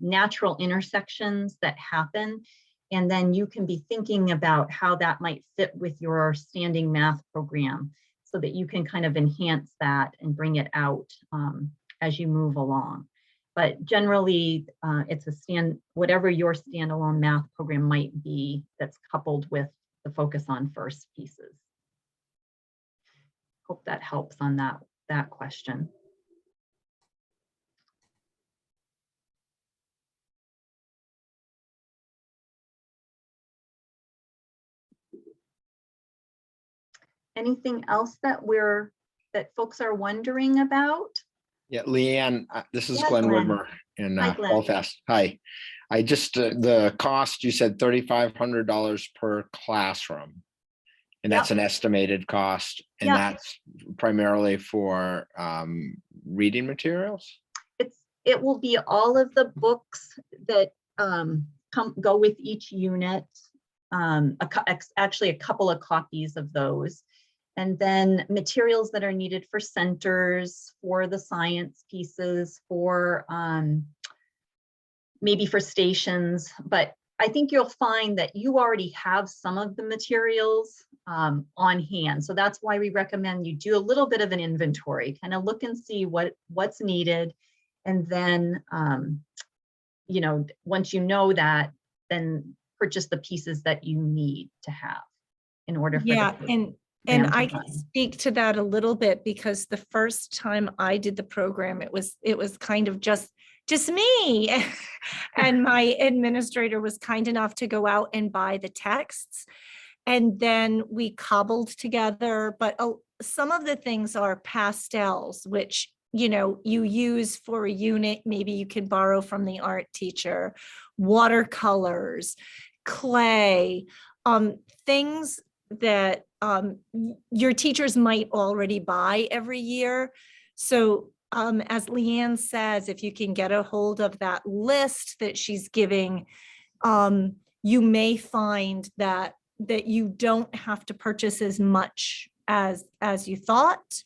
natural intersections that happen. And then you can be thinking about how that might fit with your standing math program so that you can kind of enhance that and bring it out as you move along. But generally, it's whatever your standalone math program might be that's coupled with the Focus on First pieces. Hope that helps on that question. Anything else that folks are wondering about? Yeah, Leanne, this is Yeah, Glenn Glenn. Widmer in Hi, Glenn. Belfast. Hi. I just, the cost, you said $3,500 per classroom. And that's an estimated cost. And Yep. that's primarily for reading materials? It will be all of the books that go with each unit. Actually, a couple of copies of those. And then materials that are needed for centers, for the science pieces, for maybe for stations. But I think you'll find that you already have some of the materials on hand. So that's why we recommend you do a little bit of an inventory, kind of look and see what's needed. And then, you know, once you know that, then purchase the pieces that you need to have in order for and I can speak to that a little bit because the first time I did the program, it was kind of just me. And my administrator was kind enough to go out and buy the texts. And then we cobbled together, but some of the things are pastels, which, you know, you use for a unit, maybe you can borrow from the art teacher, watercolors, clay, things that your teachers might already buy every year. So as Leanne says, if you can get a hold of that list that she's giving, you may find that you don't have to purchase as much as you thought.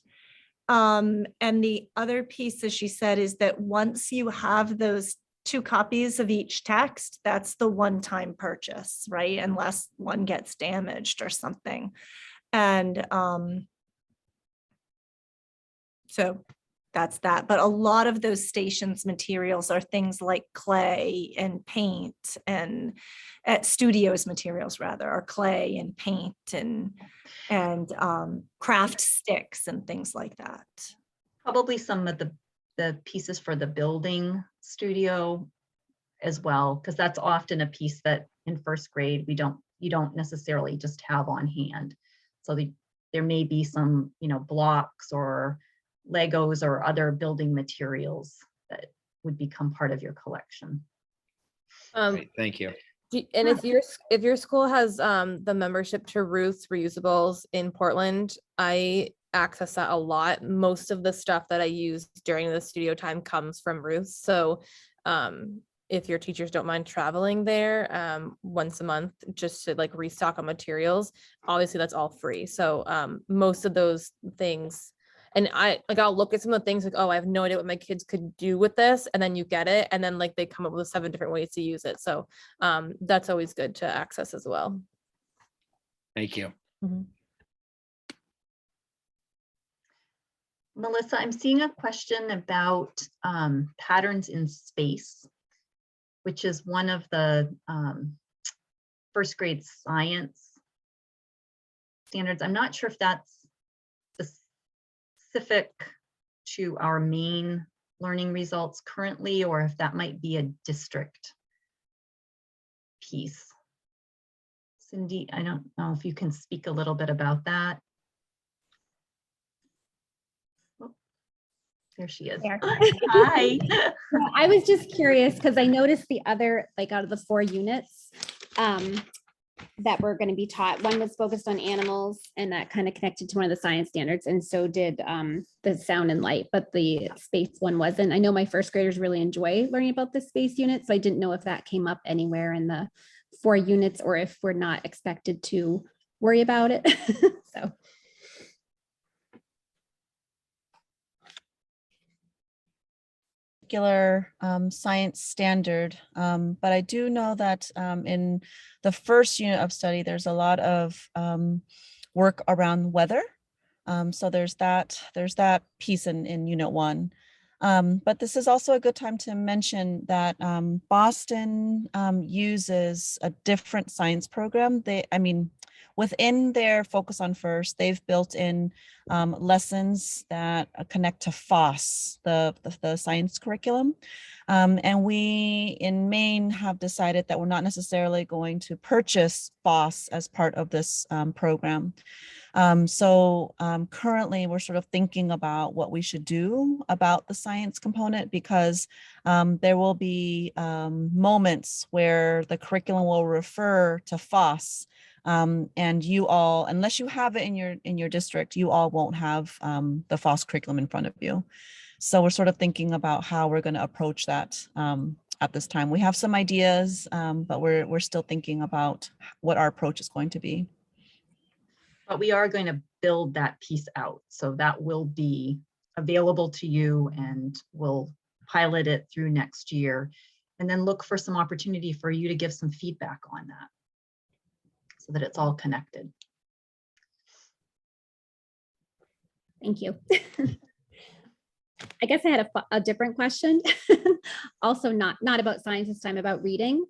And the other piece, as she said, is that once you have those 2 copies of each text, that's the one-time purchase, right? Unless one gets damaged or something. And so that's that. But a lot of those stations materials are things like clay and paint, and studios materials rather are clay and paint and craft sticks and things like that. Probably some of the pieces for the building studio as well, because that's often a piece that in first grade you don't necessarily just have on hand. So there may be some, you know, blocks or Legos or other building materials that would become part of your collection. Great, thank you. And if your school has the membership to Ruth's Reusables in Portland, I access that a lot. Most of the stuff that I use during the studio time comes from Ruth's. So if your teachers don't mind traveling there once a month just to like restock on materials, obviously that's all free. So most of those things, and I'll look at some of the things like, oh, I have no idea what my kids could do with this. And then you get it. And then like they come up with 7 different ways to use it. So that's always good to access as well. Thank you. Mm-hmm. Melissa, I'm seeing a question about patterns in space, which is one of the first grade science standards. I'm not sure if that's specific to our main learning results currently, or if that might be a district piece. Cindy, I don't know if you can speak a little bit about that. Oh, there she is. There. Hi. Yeah, I was just curious because I noticed the other, like out of the 4 units that were going to be taught, one was focused on animals and that kind of connected to one of the science standards. And so did the sound and light, but the space one wasn't. I know my first graders really enjoy learning about the space unit. So I didn't know if that came up anywhere in the 4 units or if we're not expected to worry about it. So. Particular science standard, but I do know that in the first unit of study, there's a lot of work around weather. So there's that piece in unit 1. But this is also a good time to mention that Boston uses a different science program. Within their Focus on First, they've built in lessons that connect to FOSS, the science curriculum. And we in Maine have decided that we're not necessarily going to purchase FOSS as part of this program. So currently we're sort of thinking about what we should do about the science component, because there will be moments where the curriculum will refer to FOSS. And you all, unless you have it in your district, you all won't have the FOSS curriculum in front of you. So we're sort of thinking about how we're going to approach that at this time. We have some ideas, but we're still thinking about what our approach is going to be. But we are going to build that piece out. So that will be available to you, and we'll pilot it through next year, and then look for some opportunity for you to give some feedback on that, so that it's all connected. Thank you. I guess I had a different question. Also not about science this time, about reading.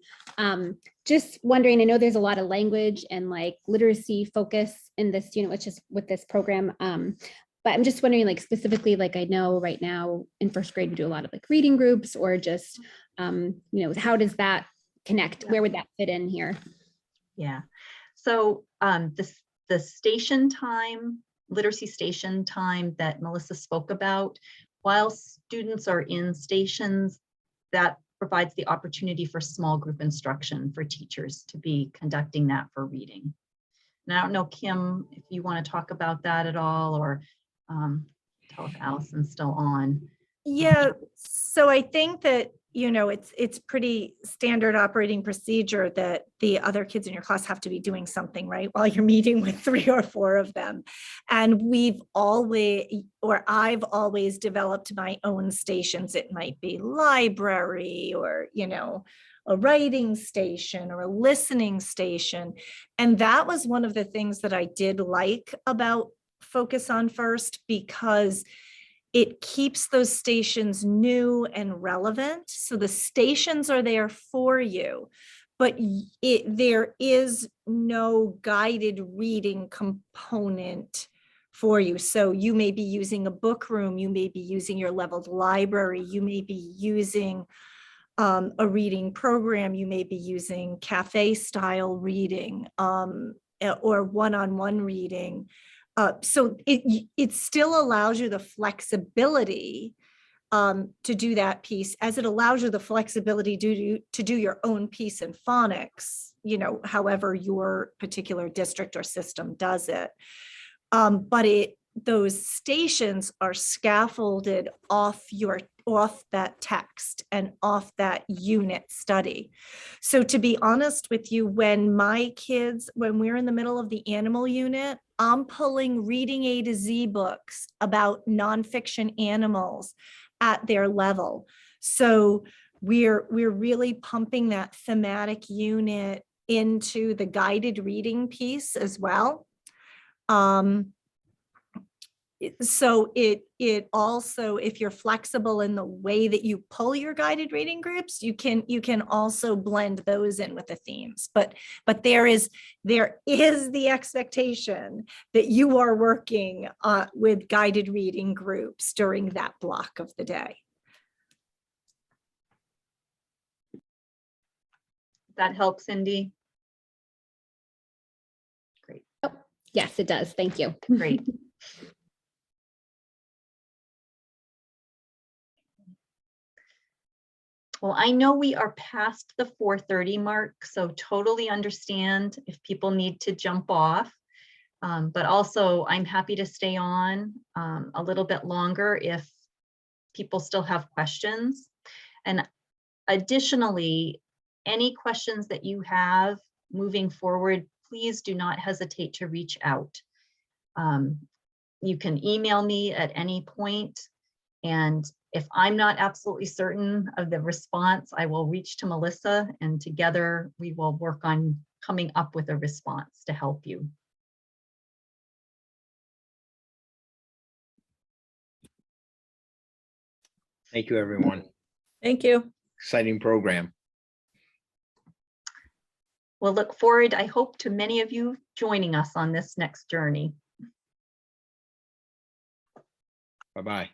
Just wondering, I know there's a lot of language and like literacy focus in this unit, which is with this program. But I'm just wondering, like specifically, like I know right now in first grade, we do a lot of like reading groups, or just, how does that connect? Where would that fit in here? Yeah. So the station time, literacy station time that Melissa spoke about, while students are in stations, that provides the opportunity for small group instruction for teachers to be conducting that for reading. And I don't know, Kim, if you want to talk about that at all, or tell if Allison's still on. Yeah, so I think that, it's pretty standard operating procedure that the other kids in your class have to be doing something, right, while you're meeting with 3 or 4 of them. And I've always developed my own stations. It might be library, or, a writing station, or a listening station. And that was one of the things that I did like about Focus on First, because it keeps those stations new and relevant. So the stations are there for you, but there is no guided reading component for you. So you may be using a book room, you may be using your leveled library, you may be using a reading program, you may be using cafe style reading or one-on-one reading. So it still allows you the flexibility to do that piece, as it allows you the flexibility to do your own piece in phonics, however your particular district or system does it. But those stations are scaffolded off that text and off that unit study. So to be honest with you, when we're in the middle of the animal unit, I'm pulling reading A to Z books about nonfiction animals at their level. So we're really pumping that thematic unit into the guided reading piece as well. So it also, if you're flexible in the way that you pull your guided reading groups, you can also blend those in with the themes. But there is the expectation that you are working with guided reading groups during that block of the day. That helps, Cindy. Great, Yes, it does. Thank you. great. Well, I know we are past the 4:30 mark, so totally understand if people need to jump off. But also I'm happy to stay on a little bit longer if people still have questions. And additionally, any questions that you have moving forward, please do not hesitate to reach out. You can email me at any point, and if I'm not absolutely certain of the response, I will reach to Melissa, and together we will work on coming up with a response to help you. Thank you, everyone. Thank you. Exciting program. We'll look forward, I hope, to many of you joining us on this next journey. Bye-bye.